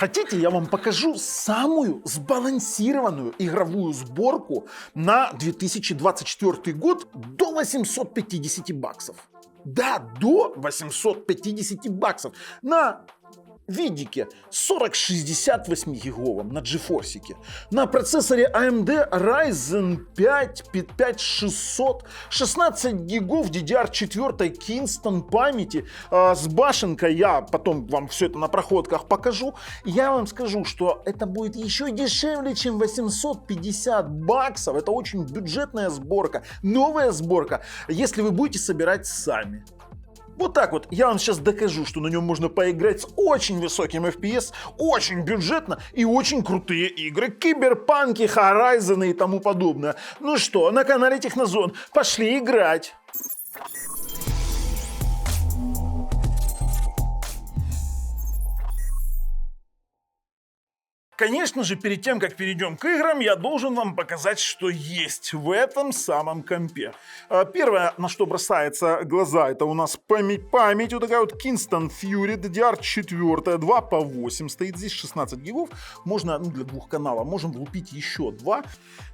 Хотите, я вам покажу самую сбалансированную игровую сборку на 2024 год до 850 баксов. Да, до 850 баксов на видике 4060 гиговом на GeForce, на процессоре AMD Ryzen 5 5600, 16 гигов DDR4 Kingston памяти с башенкой. Я потом вам все это на проходках покажу. Я вам скажу, что это будет еще дешевле, чем 850 баксов. Это очень бюджетная сборка, новая сборка, если вы будете собирать сами. Вот так вот, я вам сейчас докажу, что на нем можно поиграть с очень высоким FPS, очень бюджетно и очень крутые игры, киберпанки, Horizon и тому подобное. Ну что, на канале Технозон, пошли играть! Конечно же, перед тем, как перейдем к играм, я должен вам показать, что есть в этом самом компе. Первое, на что бросается глаза, это у нас память вот такая вот Kingston Fury DDR4, 2 по 8 стоит здесь, 16 гигов. Можно, для двух каналов, можем влупить еще 2,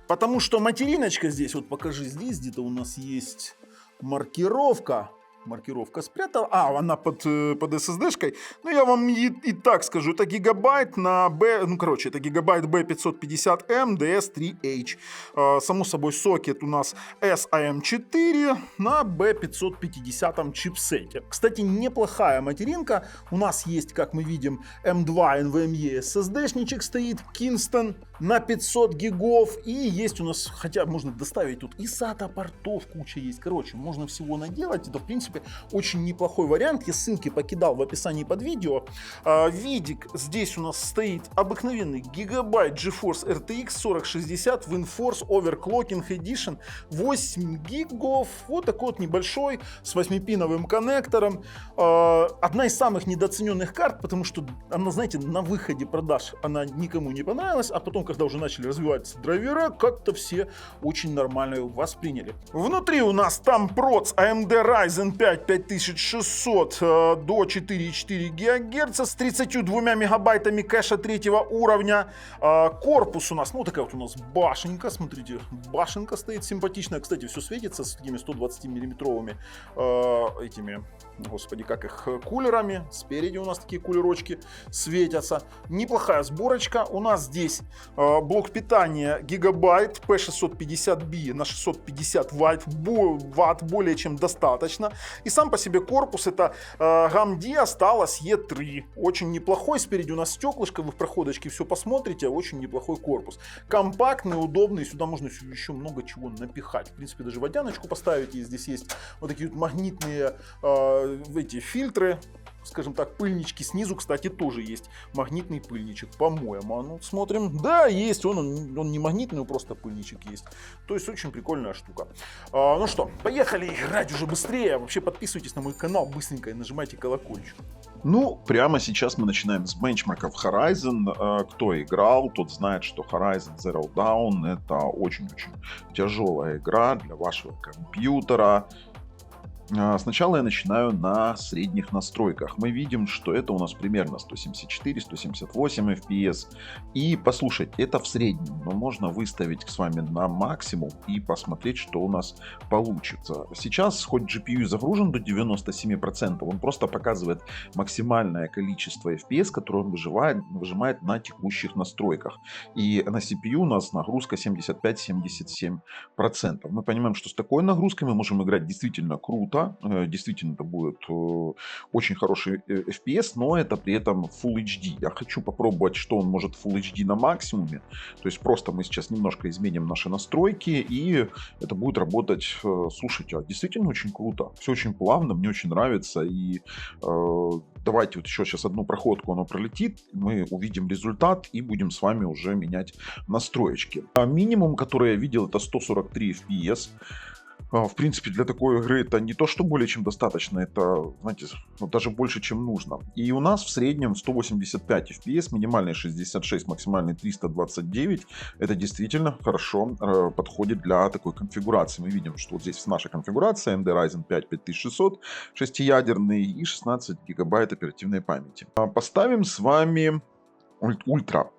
потому что материночка здесь, вот покажи, здесь где-то у нас есть маркировка. Маркировка спрятала. Она под SSD-шкой. Ну, я вам и так скажу. Это гигабайт на это гигабайт B550M DS3H. Само собой, сокет у нас SIM4 на B550 чипсете. Кстати, неплохая материнка. У нас есть, как мы видим, M2 NVMe SSD-шничек стоит. Kingston на 500 гигов. И есть у нас, хотя можно доставить тут и SATA портов куча есть. Короче, можно всего наделать. Это, в принципе, очень неплохой вариант. Я ссылки покидал в описании под видео. Видик здесь у нас стоит обыкновенный гигабайт GeForce RTX 4060 WindForce Overclocking Edition 8 гигов. Вот такой вот небольшой с 8-пиновым коннектором. Одна из самых недооцененных карт, потому что она, знаете, на выходе продаж она никому не понравилась, а потом, когда уже начали развиваться драйвера, как-то все очень нормально его восприняли. Внутри у нас там проц AMD Ryzen 5 5600 до 4,4 ГГц с 32 мегабайтами кэша третьего уровня. Корпус у нас, ну такая вот у нас башенка, смотрите, башенка стоит симпатичная. Кстати, все светится с такими 120 миллиметровыми этими, господи, как их, кулерами. Спереди у нас такие кулерочки светятся. Неплохая сборочка. У нас здесь блок питания гигабайт P650B на 650 ватт, более чем достаточно. И сам по себе корпус это AMD осталось E3. Очень неплохой. Спереди у нас стеклышко, вы в проходочке все посмотрите. Очень неплохой корпус. Компактный, удобный. Сюда можно еще много чего напихать. В принципе, даже водяночку поставить. И здесь есть вот такие вот магнитные эти фильтры. Скажем так, пыльнички снизу, кстати, тоже есть магнитный пыльничек, по-моему. Ну, смотрим. Да, есть. Он не магнитный, просто пыльничек есть. То есть очень прикольная штука. Ну что, поехали играть уже быстрее. Вообще подписывайтесь на мой канал быстренько и нажимайте колокольчик. Ну, прямо сейчас мы начинаем с бенчмарков Horizon. Кто играл, тот знает, что Horizon Zero Dawn это очень-очень тяжелая игра для вашего компьютера. Сначала я начинаю на средних настройках. Мы видим, что это у нас примерно 174-178 FPS. И послушайте, это в среднем, но можно выставить с вами на максимум и посмотреть, что у нас получится. Сейчас хоть GPU загружен до 97%, он просто показывает максимальное количество FPS, которое он выжимает на текущих настройках. И на CPU у нас нагрузка 75-77%. Мы понимаем, что с такой нагрузкой мы можем играть действительно круто. Действительно, это будет очень хороший FPS, но это при этом Full HD. Я хочу попробовать, что он может Full HD на максимуме. То есть просто мы сейчас немножко изменим наши настройки, и это будет работать, слушайте, действительно очень круто. Все очень плавно, мне очень нравится. И давайте вот еще сейчас одну проходку оно пролетит, мы увидим результат и будем с вами уже менять настроечки. Минимум, который я видел, это 143 FPS. В принципе, для такой игры это не то, что более чем достаточно, это, знаете, даже больше, чем нужно. И у нас в среднем 185 FPS, минимальный 66, максимальный 329. Это действительно хорошо подходит для такой конфигурации. Мы видим, что вот здесь наша конфигурация AMD Ryzen 5 5600, 6-ядерный и 16 гигабайт оперативной памяти. Поставим с вами Ультра.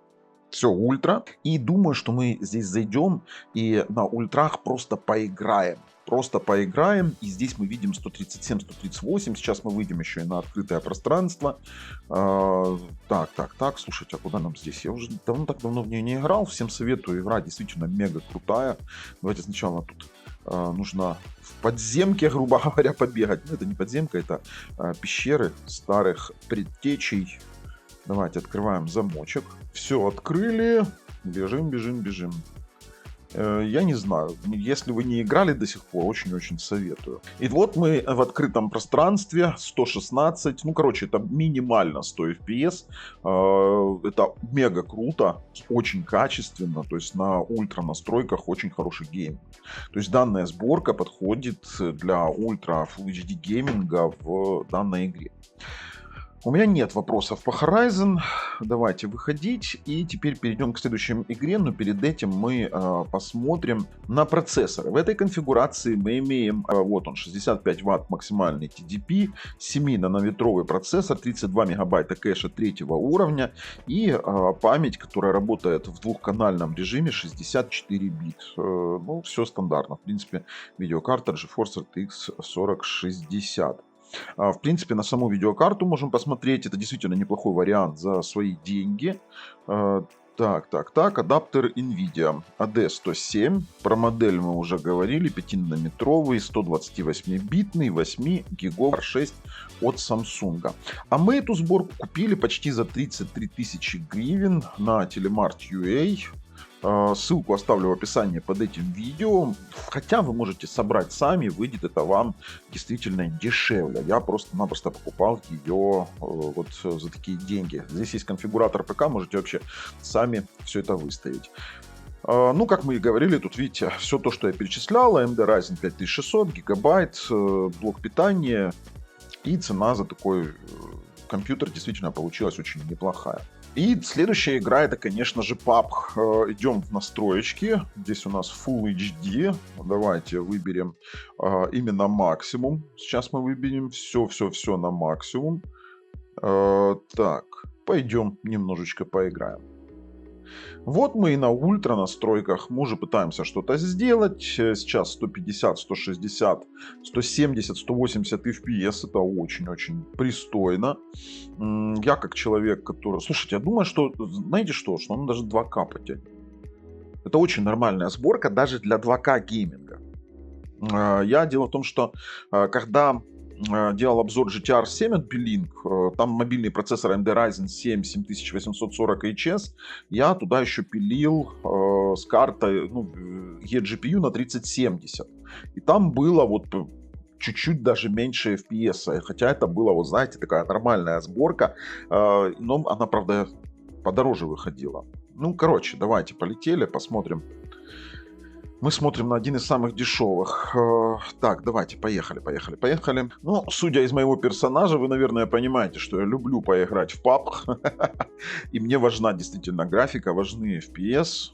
Все ультра. И думаю, что мы здесь зайдем и на ультрах просто поиграем. Просто поиграем. И здесь мы видим 137, 138. Сейчас мы выйдем еще и на открытое пространство. Так. Слушайте, а куда нам здесь? Я уже так давно в нее не играл. Всем советую. Игра действительно мега крутая. Давайте сначала тут нужно в подземке, грубо говоря, побегать. Ну, это не подземка, это пещеры старых предтечей. Давайте открываем замочек. Все открыли. Бежим. Я не знаю, если вы не играли до сих пор, очень-очень советую. И вот мы в открытом пространстве, 116, ну, короче, это минимально 100 FPS. Это мега круто, очень качественно, то есть на ультра настройках очень хороший гейм. То есть данная сборка подходит для ультра Full HD гейминга в данной игре. У меня нет вопросов по Horizon. Давайте выходить. И теперь перейдем к следующей игре. Но перед этим мы посмотрим на процессоры. В этой конфигурации мы имеем, вот он, 65 Вт максимальный TDP, 7-нанометровый процессор, 32 мегабайта кэша 3-го уровня и память, которая работает в двухканальном режиме, 64 бит. Ну, все стандартно. В принципе, видеокарта GeForce RTX 4060. В принципе, на саму видеокарту можем посмотреть. Это действительно неплохой вариант за свои деньги. Так. Адаптер NVIDIA AD107. Про модель мы уже говорили. 5-нанометровый, 128-битный, 8 гигов 6 от Samsung. А мы эту сборку купили почти за 33 тысячи гривен на Telemart.ua. Ссылку оставлю в описании под этим видео. Хотя вы можете собрать сами, выйдет это вам действительно дешевле. Я просто-напросто покупал ее вот за такие деньги. Здесь есть конфигуратор ПК, можете вообще сами все это выставить. Ну, как мы и говорили, тут видите, все то, что я перечислял. AMD Ryzen 5600, гигабайт, блок питания. И цена за такой компьютер действительно получилась очень неплохая. И следующая игра, это, конечно же, PUBG. Идем в настроечки. Здесь у нас Full HD. Давайте выберем именно максимум. Сейчас мы выберем все на максимум. Так, пойдем немножечко поиграем. Вот мы и на ультра настройках. Мы уже пытаемся что-то сделать. Сейчас 150, 160, 170, 180 FPS. Это очень-очень пристойно. Я как человек, который... Слушайте, я думаю, что... Знаете что? Что он даже 2К потянет. Это очень нормальная сборка даже для 2К гейминга. Дело в том, что когда делал обзор GTR 7 от Belink, там мобильный процессор AMD Ryzen 7 7840HS, я туда еще пилил с картой eGPU на 3070. И там было вот чуть-чуть даже меньше FPS, хотя это была, вот знаете, такая нормальная сборка, но она, правда, подороже выходила. Ну, короче, давайте полетели, посмотрим. Мы смотрим на один из самых дешевых. Так, давайте, поехали. Ну, судя из моего персонажа, вы, наверное, понимаете, что я люблю поиграть в PUBG. И мне важна действительно графика, важны FPS.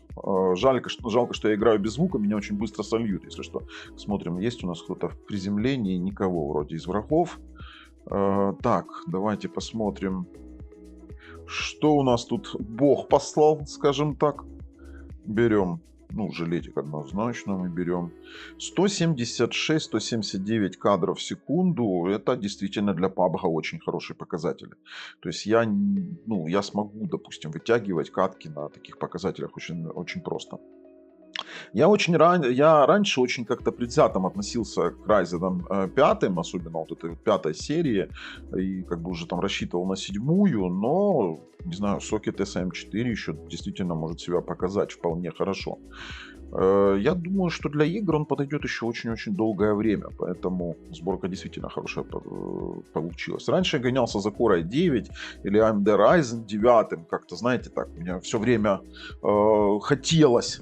Жалко, что я играю без звука, меня очень быстро сольют, если что. Смотрим, есть у нас кто-то в приземлении, никого вроде из врагов. Так, давайте посмотрим, что у нас тут Бог послал, скажем так. Берем. Ну, жилетик однозначно мы берем. 176-179 кадров в секунду. Это действительно для PUBG очень хорошие показатели. То есть я смогу, допустим, вытягивать катки на таких показателях очень, очень просто. Я раньше очень как-то предвзятым относился к Ryzen 5, особенно вот этой 5 серии, и как бы уже там рассчитывал на 7-ю, но, не знаю, сокет SM4 еще действительно может себя показать вполне хорошо. Я думаю, что для игр он подойдет еще очень-очень долгое время, поэтому сборка действительно хорошая получилась. Раньше я гонялся за Core i9 или AMD Ryzen 9, как-то, знаете, так, у меня все время хотелось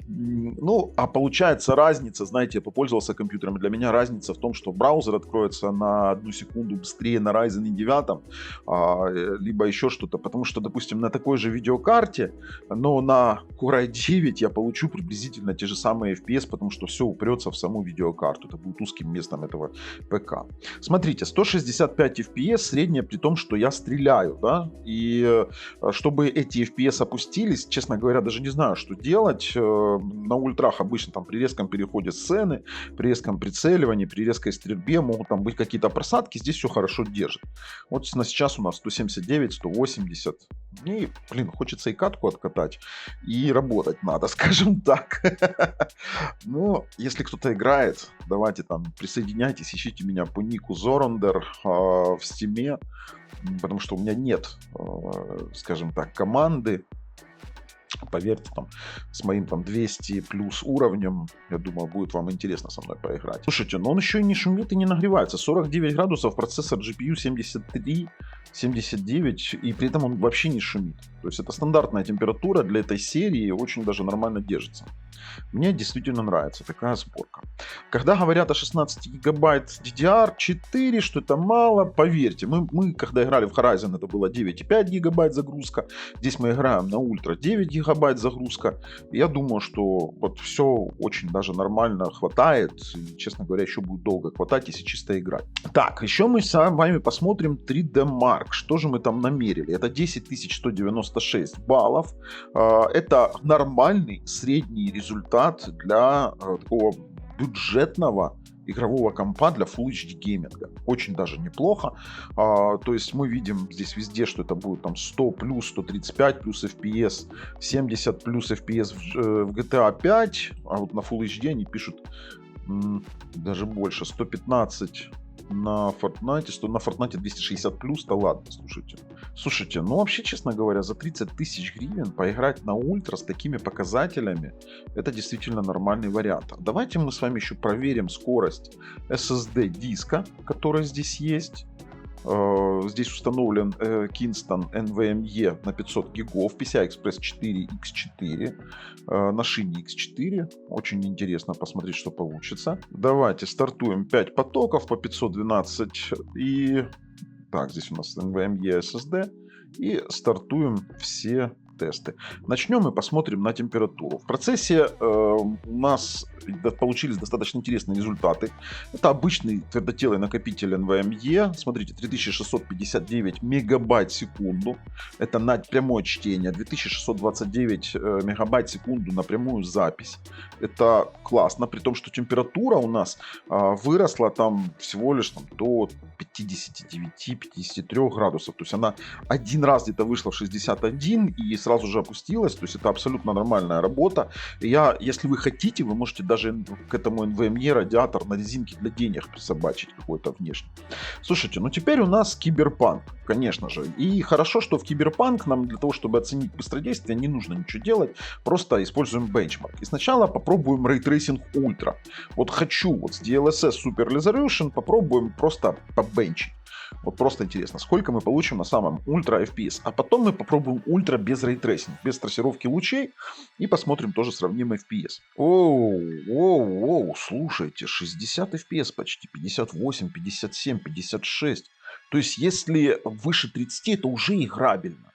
Ну, а получается разница, знаете, я попользовался компьютером, для меня разница в том, что браузер откроется на 1 секунду быстрее на Ryzen 9, либо еще что-то, потому что, допустим, на такой же видеокарте, но на Core i9 я получу приблизительно те же самые FPS, потому что все упрется в саму видеокарту, это будет узким местом этого ПК. Смотрите, 165 FPS средняя, при том, что я стреляю, да, и чтобы эти FPS опустились, честно говоря, даже не знаю, что делать. На ультрах обычно там при резком переходе сцены, при резком прицеливании, при резкой стрельбе могут там быть какие-то просадки, здесь все хорошо держит. Вот сейчас у нас 179, 180, и, блин, хочется и катку откатать, и работать надо, скажем так. Ну, если кто-то играет, давайте там присоединяйтесь, ищите меня по нику Zorander в Steam, потому что у меня нет, скажем так, команды. Поверьте, там, с моим там 200 плюс уровнем, я думаю, будет вам интересно со мной поиграть. Слушайте, но он еще и не шумит и не нагревается. 49 градусов, процессор GPU 73, 79, и при этом он вообще не шумит. То есть это стандартная температура для этой серии, очень даже нормально держится. Мне действительно нравится такая сборка. Когда говорят о 16 гигабайт DDR4, что это мало, поверьте, мы когда играли в Horizon, это было 9,5 гигабайт загрузка, здесь мы играем на ультра 9 гигабайт загрузка. Я думаю, что вот все очень даже нормально хватает, и, честно говоря, еще будет долго хватать, если чисто играть. Так, еще мы с вами посмотрим 3D Mark, что же мы там намерили. Это 10196 баллов, это нормальный средний результат для такого бюджетного игрового компа для Full HD гейминга. Очень даже неплохо. То есть мы видим здесь везде, что это будет там 100 плюс, 135 плюс FPS, 70 плюс FPS в GTA 5, а вот на Full HD они пишут даже больше, 115 на Fortnite, на Fortnite 260 плюс, да ладно, слушайте, ну вообще, честно говоря, за 30 тысяч гривен поиграть на ультра с такими показателями, это действительно нормальный вариант. Давайте мы с вами еще проверим скорость SSD диска, который здесь есть. Здесь установлен Kingston NVMe на 500 гигов, PCI Express 4 X4 на шине X4. Очень интересно посмотреть, что получится. Давайте стартуем 5 потоков по 512. И так, здесь у нас NVMe SSD. И стартуем все тесты. Начнем и посмотрим на температуру. В процессе у нас получились достаточно интересные результаты. Это обычный твердотелый накопитель NVMe. Смотрите, 3659 мегабайт в секунду. Это на прямое чтение. 2629 мегабайт в секунду на прямую запись. Это классно, при том, что температура у нас выросла там всего лишь там, до 59-53 градусов. То есть она один раз где-то вышла в 61 и сразу же опустилась. То есть это абсолютно нормальная работа. Если вы хотите, вы можете даже к этому NVMe радиатор на резинке для денег присобачить какой-то внешний. Слушайте, ну теперь у нас киберпанк, конечно же. И хорошо, что в киберпанк нам для того, чтобы оценить быстродействие, не нужно ничего делать. Просто используем бенчмарк. И сначала попробуем Ray Tracing Ultra. Вот хочу вот с DLSS Super Resolution попробуем просто побенчить. Вот просто интересно, сколько мы получим на самом ультра FPS. А потом мы попробуем ультра без рейтрейсинга, без трассировки лучей. И посмотрим тоже сравнимый FPS. Оу, слушайте, 60 FPS почти, 58, 57, 56. То есть если выше 30, это уже играбельно.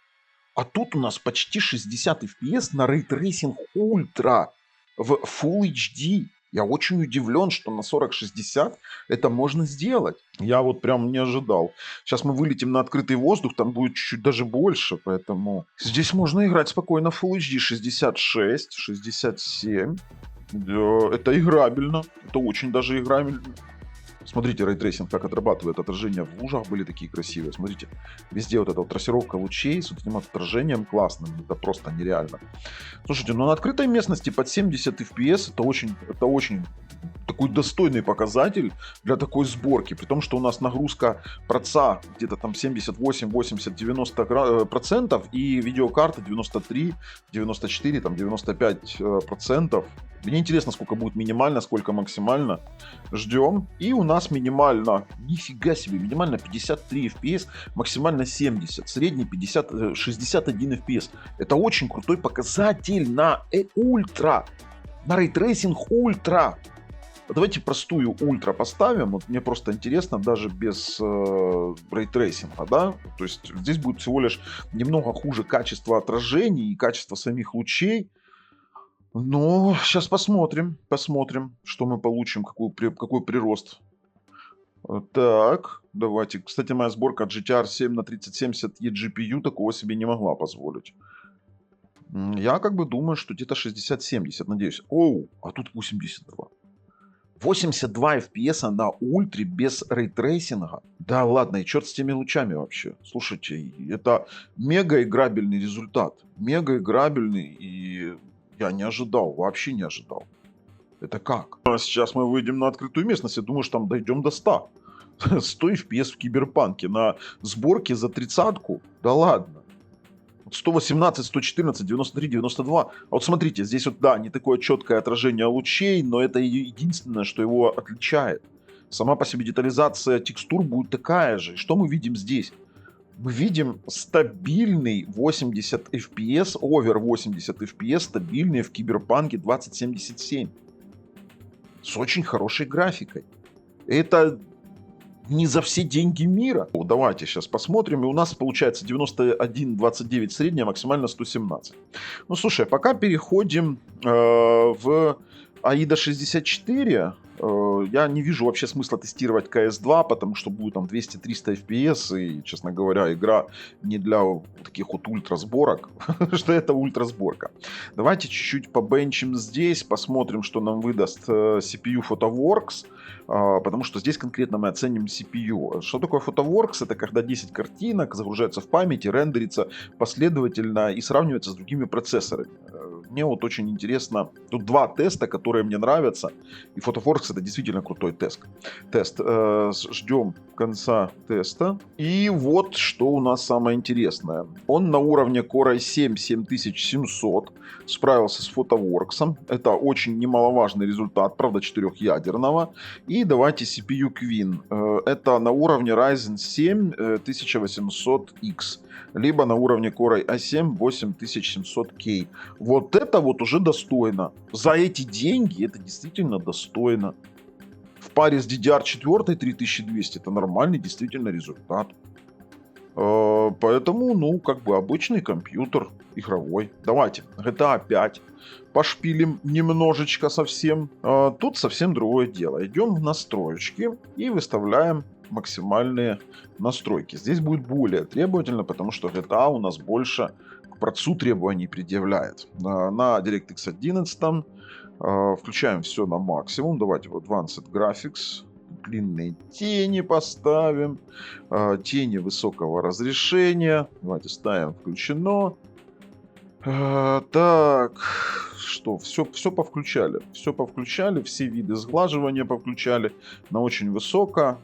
А тут у нас почти 60 FPS на рейтрейсинг ультра в Full HD. Я очень удивлен, что на 4060 это можно сделать. Я вот прям не ожидал. Сейчас мы вылетим на открытый воздух, там будет чуть-чуть даже больше, поэтому здесь можно играть спокойно в Full HD 66, 67. Да, это играбельно, это очень даже играбельно. Смотрите, рейтрейсинг как отрабатывает отражения в лужах, были такие красивые. Смотрите, везде вот эта вот трассировка лучей с вот этим отражением классным. Это просто нереально. Слушайте, ну на открытой местности под 70 FPS это очень такой достойный показатель для такой сборки. При том, что у нас нагрузка проца где-то там 78, 80, 90% и видеокарта 93, 94, там 95%. Мне интересно, сколько будет минимально, сколько максимально. Ждем. И у нас минимально, нифига себе, минимально 53 FPS, максимально 70, средний 61 FPS. Это очень крутой показатель на ультра. на рейтрейсинг ультра. Давайте простую ультра поставим. Вот мне просто интересно, даже без рейтрейсинга, да? То есть здесь будет всего лишь немного хуже качество отражений и качество самих лучей. Но сейчас посмотрим, что мы получим, какой прирост. Так, давайте. Кстати, моя сборка GTR 7 на 3070 eGPU такого себе не могла позволить. Я как бы думаю, что где-то 60-70, надеюсь. Оу, а тут 82. 82 FPS на ультре без рейтрейсинга. Да ладно, и черт с теми лучами вообще. Слушайте, это мега играбельный результат. Мега играбельный, и я не ожидал, вообще не ожидал. Это как? А сейчас мы выйдем на открытую местность, я думаю, что там дойдем до 100. 100 FPS в Киберпанке на сборке за 30-ку? Да ладно. 118, 114, 93, 92. А вот смотрите, здесь вот, да, не такое четкое отражение лучей, но это единственное, что его отличает. Сама по себе детализация текстур будет такая же. Что мы видим здесь? Мы видим стабильный 80 FPS, овер 80 FPS, стабильный в Киберпанке 2077. С очень хорошей графикой. Это не за все деньги мира. Давайте сейчас посмотрим. И у нас получается 91,29 средняя, максимально 117. Ну, слушай, пока переходим в AIDA 64. Я не вижу вообще смысла тестировать CS2, потому что будет там 200-300 FPS. И, честно говоря, игра не для таких вот ультрасборок, что это ультрасборка. Давайте чуть-чуть побенчим здесь, посмотрим, что нам выдаст CPU PhotoWorks. Потому что здесь конкретно мы оценим CPU. Что такое PhotoWorks? Это когда 10 картинок загружаются в память и рендерится последовательно и сравнивается с другими процессорами. Мне вот очень интересно. Тут два теста, которые мне нравятся. И PhotoWorks это действительно крутой тест. Ждем конца теста. И вот что у нас самое интересное. Он на уровне Core i7 7700 справился с PhotoWorks. Это очень немаловажный результат, правда, 4-ядерного. И давайте CPU Queen. Это на уровне Ryzen 7 1800X. Либо на уровне Core i7 8700K. Вот это вот уже достойно. За эти деньги это действительно достойно. В паре с DDR4 3200 это нормальный действительно результат. Поэтому, ну, как бы обычный компьютер игровой. Давайте, GTA 5 пошпилим немножечко совсем. Тут совсем другое дело. Идем в настройки и выставляем максимальные настройки. Здесь будет более требовательно, потому что GTA у нас больше к процессу требований предъявляет. На DirectX 11 включаем все на максимум. Давайте в Advanced Graphics. Длинные тени поставим. Тени высокого разрешения. Давайте ставим включено. Так, что, все повключали. Все повключали, все виды сглаживания повключали. На очень высокие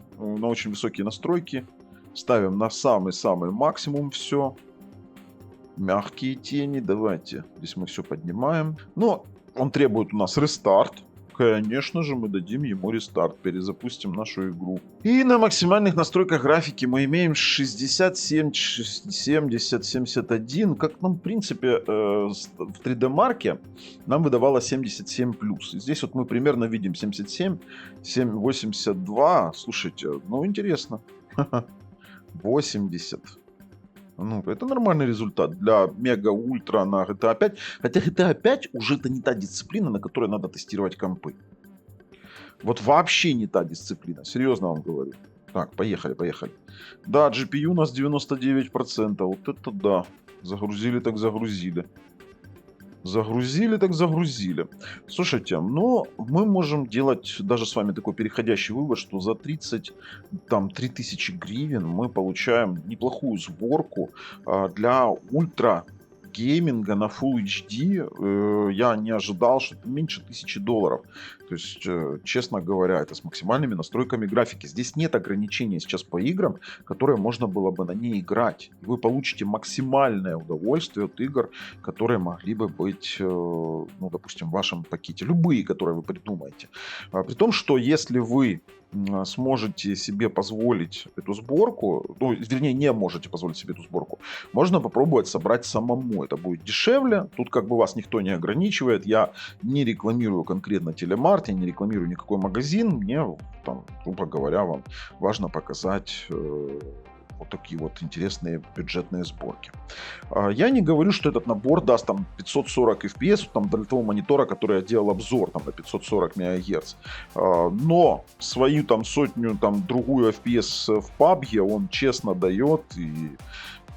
настройки. Ставим на самый-самый максимум все. Мягкие тени. Давайте, здесь мы все поднимаем. Но он требует у нас рестарт. Конечно же, мы дадим ему рестарт, перезапустим нашу игру. И на максимальных настройках графики мы имеем 67, 70, 71. Как нам, в принципе, в 3D Mark нам выдавало 77+. И здесь вот мы примерно видим 77, 82. Слушайте, ну интересно. 80. Ну, это нормальный результат для мега-ультра на GTA 5. Хотя GTA 5 уже это не та дисциплина, на которой надо тестировать компы. Вот вообще не та дисциплина. Серьезно вам говорю. Так, поехали. Да, GPU у нас 99%. Вот это да. Загрузили так загрузили. Загрузили так загрузили. Слушайте, ну, мы можем делать даже с вами такой переходящий вывод, что за 3000 гривен мы получаем неплохую сборку для ультра гейминга на Full HD. Я не ожидал, что это меньше $1000. То есть, честно говоря, это с максимальными настройками графики. Здесь нет ограничений сейчас по играм, которые можно было бы на ней играть. И вы получите максимальное удовольствие от игр, которые могли бы быть, ну, допустим, в вашем пакете. Любые, которые вы придумаете. При том, что если вы сможете себе позволить эту сборку, ну, вернее, не можете позволить себе эту сборку, можно попробовать собрать самому. Это будет дешевле, тут как бы вас никто не ограничивает. Я не рекламирую конкретно Телемарт, я не рекламирую никакой магазин. Мне, там, грубо говоря, вам важно показать вот такие вот интересные бюджетные сборки. Я не говорю, что этот набор даст там 540 FPS там, для того монитора, который я делал обзор там, на 540 МГц. Но свою там сотню, там другую FPS в PUBG он честно дает, и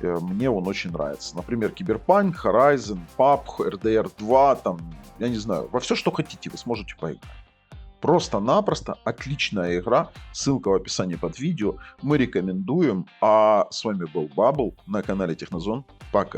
мне он очень нравится. Например, Cyberpunk, Horizon, PUBG, RDR 2, там, я не знаю, во все, что хотите, вы сможете поиграть. Просто-напросто отличная игра. Ссылка в описании под видео. Мы рекомендуем. А с вами был Бабл на канале Технозон. Пока.